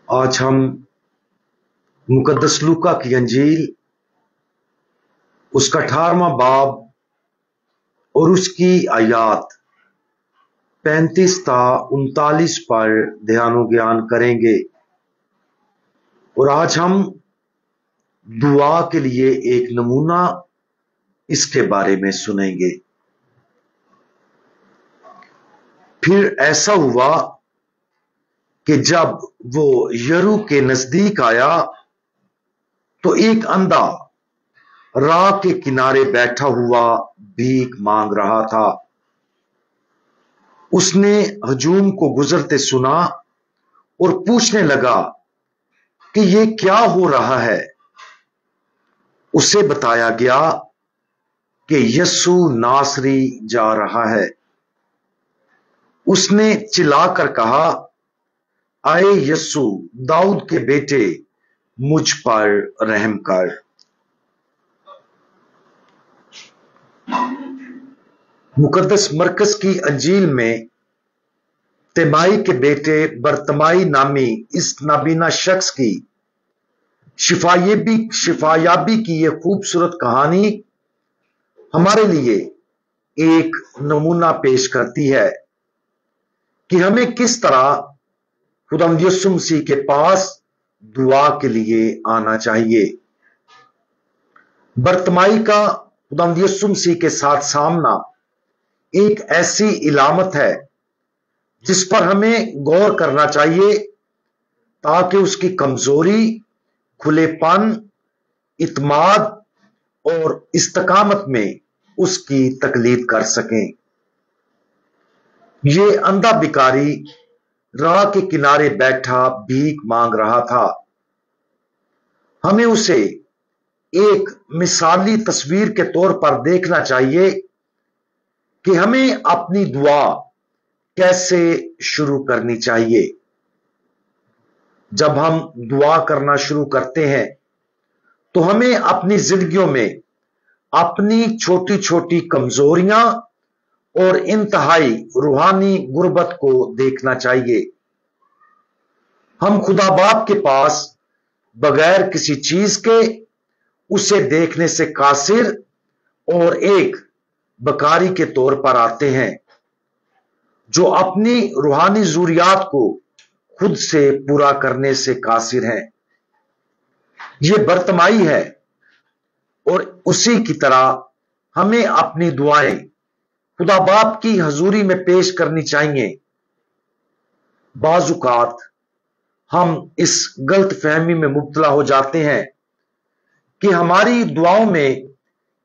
आज हम मुकद्दस लूका की अंजील उसका 18वां बाब और उसकी आयत 35 ता 39 पर ध्यान ज्ञान करेंगे। और आज हम दुआ के लिए एक नमूना इसके बारे में सुनेंगे। फिर ऐसा हुआ कि जब वो यरू के नजदीक आया तो एक अंधा राह के किनारे बैठा हुआ भीख मांग रहा था। उसने हजूम को गुजरते सुना और पूछने लगा कि ये क्या हो रहा है। उसे बताया गया कि यस्सु नासरी जा रहा है। उसने चिल्लाकर कहा, आए यस्सु दाऊद के बेटे, मुझ पर रहम कर। मुकद्दस मरकस की अंजील में तिमाई के बेटे बरतमाई नामी इस नाबीना शख्स की शिफायाबी की यह खूबसूरत कहानी हमारे लिए एक नमूना पेश करती है कि हमें किस तरह खुदावंद यीशु मसीह के पास दुआ के लिए आना चाहिए। बरतमाई का खुदावंद यीशु मसीह के साथ सामना एक ऐसी इलामत है जिस पर हमें गौर करना चाहिए ताकि उसकी कमजोरी, खुलेपन, इत्माद और इस्तकामत में उसकी तकलीद कर सकें। ये अंधा भिखारी राह के किनारे बैठा भीख मांग रहा था। हमें उसे एक मिसाली तस्वीर के तौर पर देखना चाहिए कि हमें अपनी दुआ कैसे शुरू करनी चाहिए। जब हम दुआ करना शुरू करते हैं तो हमें अपनी जिंदगियों में अपनी छोटी छोटी कमजोरियां और इंतहाई रूहानी गुर्बत को देखना चाहिए। हम खुदा बाप के पास बगैर किसी चीज के उसे देखने से कासिर और एक बकारी के तौर पर आते हैं जो अपनी रूहानी जरूरियात को खुद से पूरा करने से कासिर हैं। यह बरतमाई है और उसी की तरह हमें अपनी दुआएं खुदा बाप की हजूरी में पेश करनी चाहिए। बाजुकात हम इस गलत फहमी में मुब्तला हो जाते हैं कि हमारी दुआओं में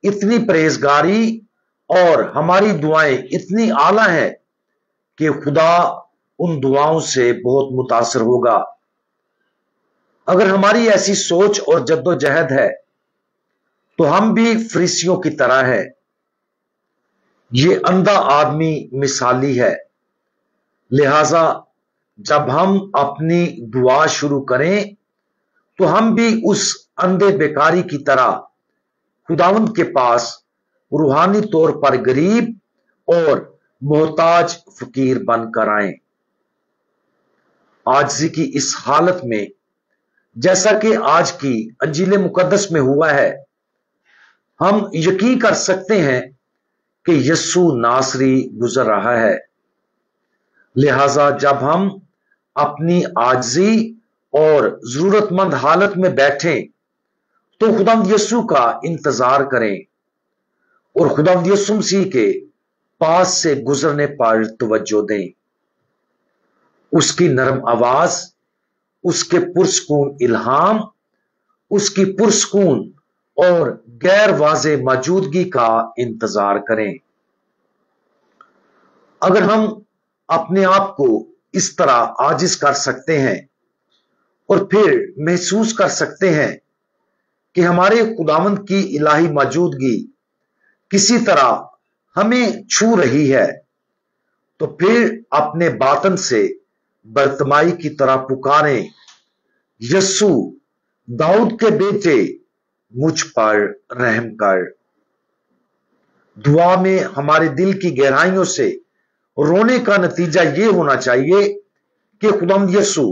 इतनी परहेजगारी और हमारी दुआएं इतनी आला हैं कि खुदा उन दुआओं से बहुत मुतासर होगा। अगर हमारी ऐसी सोच और जद्दोजहद है तो हम भी फरीसियों की तरह है। ये अंधा आदमी मिसाली है, लिहाजा जब हम अपनी दुआ शुरू करें तो हम भी उस अंधे बेकारी की तरह खुदावंद के पास रूहानी तौर पर गरीब और मोहताज फकीर बनकर आए। आजिज़ी की इस हालत में, जैसा कि आज की अंजील मुकद्दस में हुआ है, हम यकीन कर सकते हैं कि यस्सु नासरी गुजर रहा है। लिहाजा जब हम अपनी आजिज़ी और जरूरतमंद हालत में बैठें तो खुदावंद यीशु का इंतजार करें और खुदावंद यीशु मसीह के पास से गुजरने पर तवज्जो दें। उसकी नरम आवाज, उसके पुरस्कून इल्हाम, उसकी पुरस्कून और गैर वाज़े मौजूदगी का इंतजार करें। अगर हम अपने आप को इस तरह आजिज कर सकते हैं और फिर महसूस कर सकते हैं कि हमारे खुदावंद की इलाही मौजूदगी किसी तरह हमें छू रही है, तो फिर अपने बातन से बरतमाई की तरह पुकारें, यस्सु दाऊद के बेटे, मुझ पर रहम कर। दुआ में हमारे दिल की गहराइयों से रोने का नतीजा यह होना चाहिए कि खुदावंद यीशु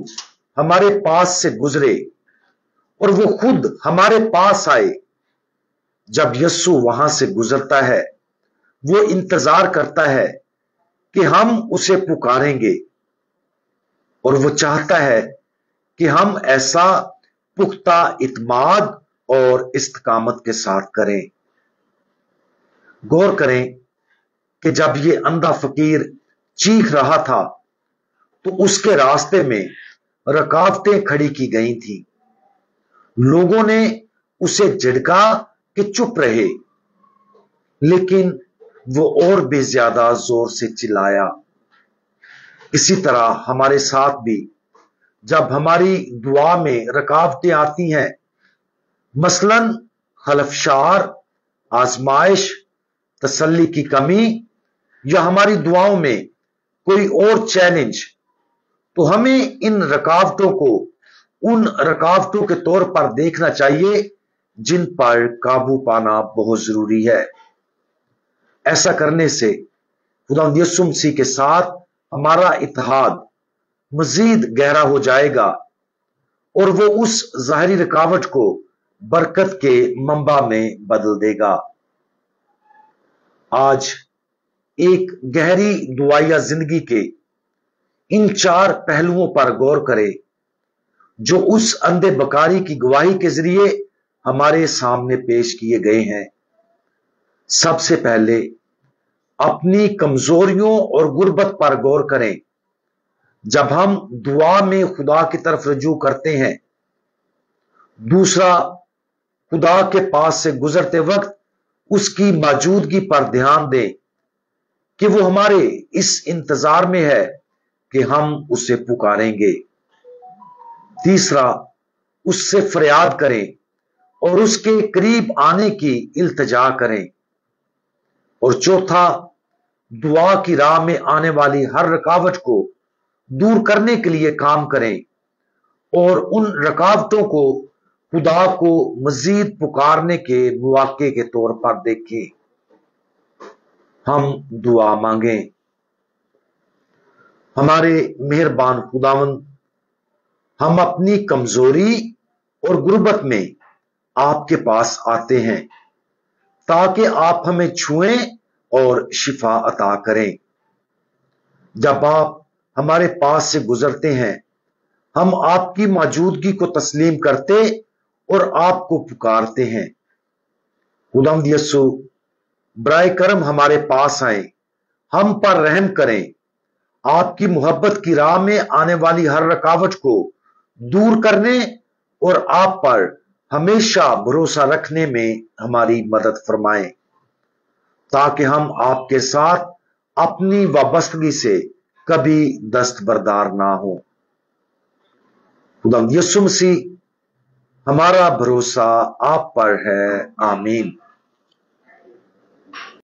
हमारे पास से गुजरे और वो खुद हमारे पास आए। जब यीशु वहां से गुजरता है, वो इंतजार करता है कि हम उसे पुकारेंगे, और वो चाहता है कि हम ऐसा पुख्ता इत्माद और इस्तकामत के साथ करें। गौर करें कि जब ये अंधा फकीर चीख रहा था तो उसके रास्ते में रुकावटें खड़ी की गई थी। लोगों ने उसे झिड़का कि चुप रहे, लेकिन वो और भी ज्यादा जोर से चिल्लाया। इसी तरह हमारे साथ भी जब हमारी दुआ में रुकावटें आती हैं, मसलन खलफशार, आजमाइश, तसल्ली की कमी या हमारी दुआओं में कोई और चैलेंज, तो हमें इन रुकावटों को उन रुकावटों के तौर पर देखना चाहिए जिन पर काबू पाना बहुत जरूरी है। ऐसा करने से खुदावंद यीशु मसीह के साथ हमारा इत्तेहाद मजीद गहरा हो जाएगा और वो उस ज़ाहिरी रुकावट को बरकत के मंबा में बदल देगा। आज एक गहरी दुआया जिंदगी के इन 4 पहलुओं पर गौर करें जो उस अंधे बकारी की गवाही के जरिए हमारे सामने पेश किए गए हैं। सबसे पहले अपनी कमजोरियों और गुर्बत पर गौर करें। जब हम दुआ में खुदा की तरफ रजू करते हैं। दूसरा, खुदा के पास से गुजरते वक्त उसकी मौजूदगी पर ध्यान दें कि वो हमारे इस इंतजार में है कि हम उसे पुकारेंगे। तीसरा, उससे फरियाद करें और उसके करीब आने की इल्तिजा करें। और चौथा, दुआ की राह में आने वाली हर रुकावट को दूर करने के लिए काम करें और उन रुकावटों को खुदा को मजीद पुकारने के मौके के तौर पर देखें। हम दुआ मांगें। हमारे मेहरबान खुदावंद, हम अपनी कमजोरी और गुर्बत में आपके पास आते हैं ताकि आप हमें छुएं और शिफा अता करें। जब आप हमारे पास से गुजरते हैं, हम आपकी मौजूदगी को तस्लीम करते और आपको पुकारते हैं। खुदावंद यीशु, बराए करम हमारे पास आए, हम पर रहम करें। आपकी मोहब्बत की राह में आने वाली हर रुकावट को दूर करने और आप पर हमेशा भरोसा रखने में हमारी मदद फरमाएं, ताकि हम आपके साथ अपनी वाबस्तगी से कभी दस्तबरदार ना हो। खुदावंद यीशु मसीह, हमारा भरोसा आप पर है। आमीन।